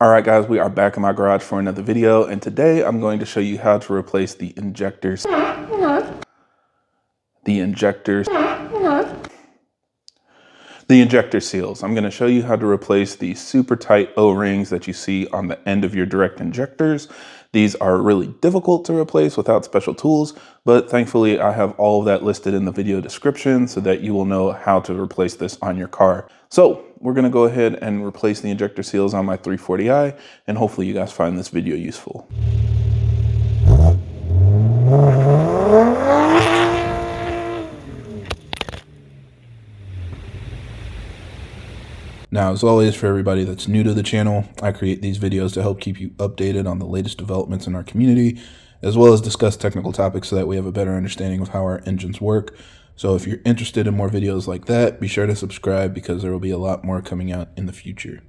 All right, guys, we are back in my garage for another video, and today I'm going to show you how to replace the injectors, the injector seals. I'm going to show you how to replace the super tight O-rings that you see on the end of your direct injectors. These are really difficult to replace without special tools, but thankfully I have all of that listed in the video description so that you will know how to replace this on your car. So we're going to go ahead and replace the injector seals on my 340i, and hopefully you guys find this video useful. Now, as always, for everybody that's new to the channel, I create these videos to help keep you updated on the latest developments in our community, as well as discuss technical topics so that we have a better understanding of how our engines work. So if you're interested in more videos like that, be sure to subscribe because there will be a lot more coming out in the future.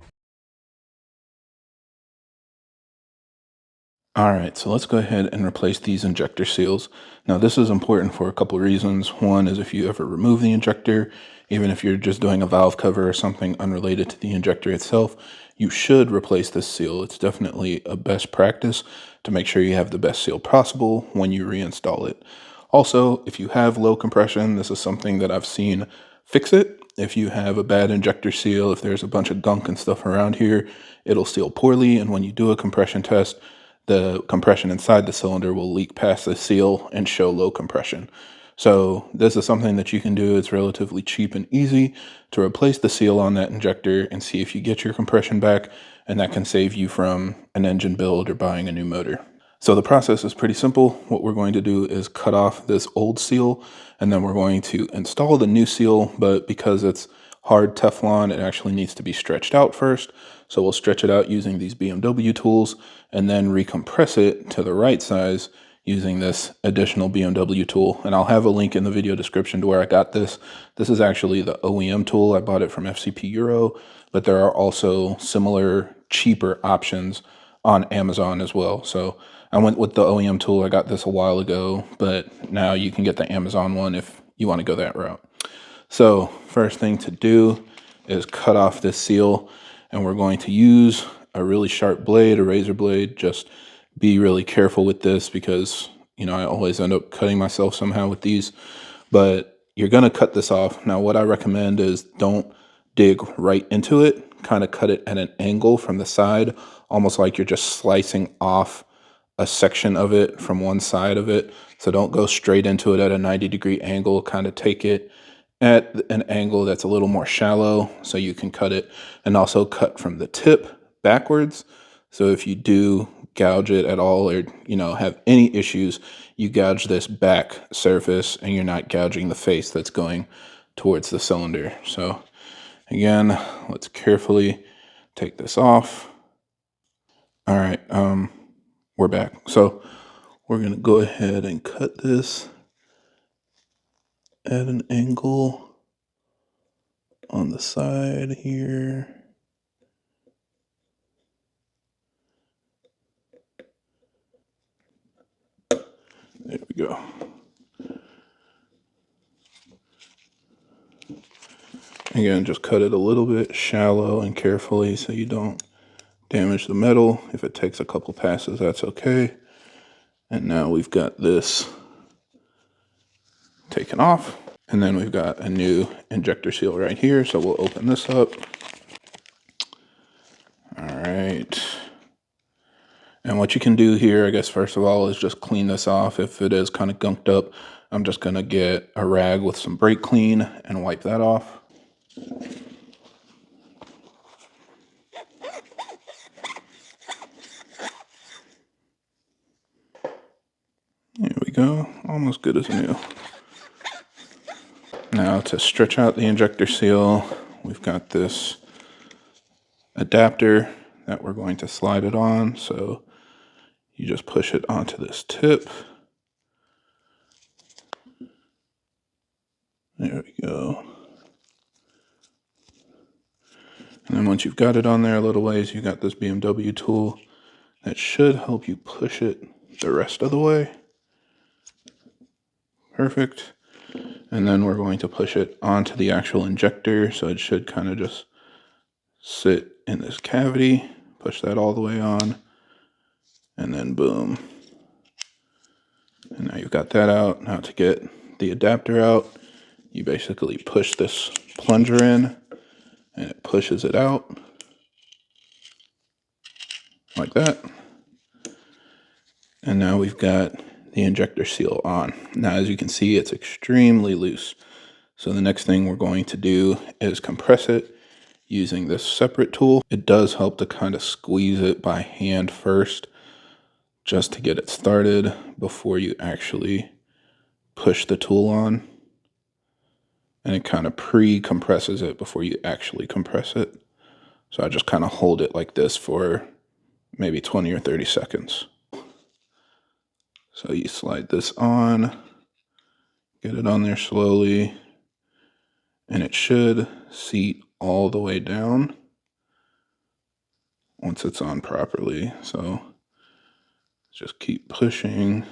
All right, so let's go ahead and replace these injector seals. Now, this is important for a couple of reasons. One is if you ever remove the injector, even if you're just doing a valve cover or something unrelated to the injector itself, you should replace this seal. It's definitely a best practice to make sure you have the best seal possible when you reinstall it. Also, if you have low compression, this is something that I've seen fix it. If you have a bad injector seal, if there's a bunch of gunk and stuff around here, it'll seal poorly, and when you do a compression test, the compression inside the cylinder will leak past the seal and show low compression. So this is something that you can do. It's relatively cheap and easy to replace the seal on that injector and see if you get your compression back, and that can save you from an engine build or buying a new motor. So the process is pretty simple. What we're going to do is cut off this old seal, and then we're going to install the new seal, but because it's hard Teflon, it actually needs to be stretched out first. So we'll stretch it out using these BMW tools and then recompress it to the right size using this additional BMW tool. And I'll have a link in the video description to where I got this. This is actually the OEM tool. I bought it from FCP Euro, but there are also similar cheaper options on Amazon as well. So I went with the OEM tool. I got this a while ago, but now you can get the Amazon one if you want to go that route. So first thing to do is cut off this seal, and we're going to use a really sharp blade, a razor blade. Just be really careful with this because, you know, I always end up cutting myself somehow with these, but you're going to cut this off. Now, what I recommend is don't dig right into it, kind of cut it at an angle from the side, almost like you're just slicing off a section of it from one side of it. So don't go straight into it at a 90-degree angle, kind of take it at an angle that's a little more shallow so you can cut it, and also cut from the tip backwards. So if you do gouge it at all, or have any issues, you gouge this back surface and you're not gouging the face that's going towards the cylinder. So again, let's carefully take this off. All right, we're back. So we're gonna go ahead and cut this at an angle on the side here. There we go. Again, just cut it a little bit shallow and carefully so you don't damage the metal. If it takes a couple passes, that's okay. And now we've got this taken off. And then we've got a new injector seal right here. So we'll open this up. All right. And what you can do here, I guess, first of all, is just clean this off. If it is kind of gunked up, I'm just going to get a rag with some brake clean and wipe that off. There we go, almost good as new. Now to stretch out the injector seal, we've got this adapter that we're going to slide it on. So you just push it onto this tip. There we go. And then once you've got it on there a little ways, you got this BMW tool that should help you push it the rest of the way. Perfect. And then we're going to push it onto the actual injector, so it should kind of just sit in this cavity. push that all the way on, and then boom. And now you've got that out. Now to get the adapter out, you basically push this plunger in, and it pushes it out like that. And now we've got the injector seal on. Now, as you can see, it's extremely loose. So the next thing we're going to do is compress it using this separate tool. It does help to kind of squeeze it by hand first, just to get it started before you actually push the tool on. And it kind of pre-compresses it before you actually compress it. So I just kind of hold it like this for maybe 20 or 30 seconds. So you slide this on, get it on there slowly, and it should seat all the way down once it's on properly. So just keep pushing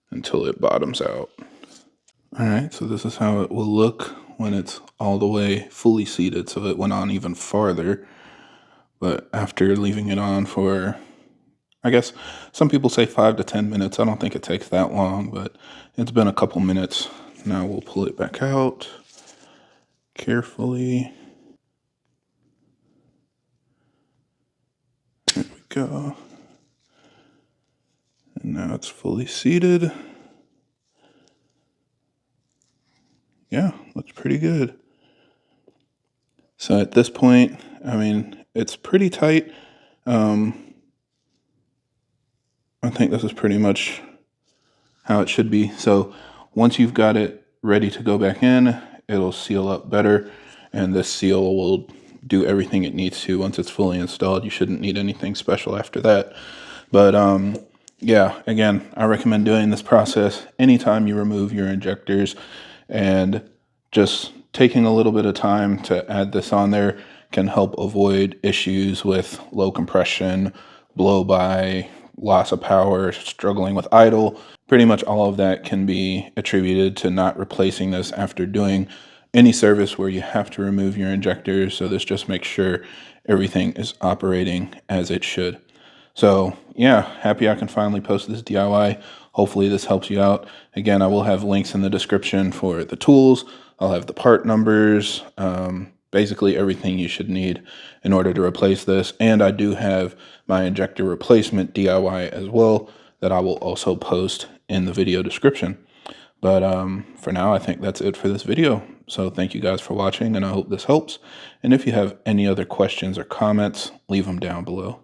until it bottoms out. All right, so this is how it will look when it's all the way fully seated. So it went on even farther, but after leaving it on for, I guess some people say 5 to 10 minutes. I don't think it takes that long, but it's been a couple minutes. Now we'll pull it back out carefully. There we go. And now it's fully seated. Yeah, looks pretty good. So at this point, I mean, it's pretty tight. I think this is pretty much how it should be. So once you've got it ready to go back in, it'll seal up better, and this seal will do everything it needs to once it's fully installed. You shouldn't need anything special after that. But yeah, again, I recommend doing this process anytime you remove your injectors, and just taking a little bit of time to add this on there can help avoid issues with low compression, blow by, loss of power, struggling with idle. Pretty much all of that can be attributed to not replacing this after doing any service where you have to remove your injectors. So this just makes sure everything is operating as it should. So yeah, happy I can finally post this DIY. Hopefully this helps you out. Again, I will have links in the description for the tools. I'll have the part numbers, basically everything you should need in order to replace this. And I do have my injector replacement DIY as well that I will also post in the video description. But for now, I think that's it for this video. So thank you guys for watching, and I hope this helps. And if you have any other questions or comments, leave them down below.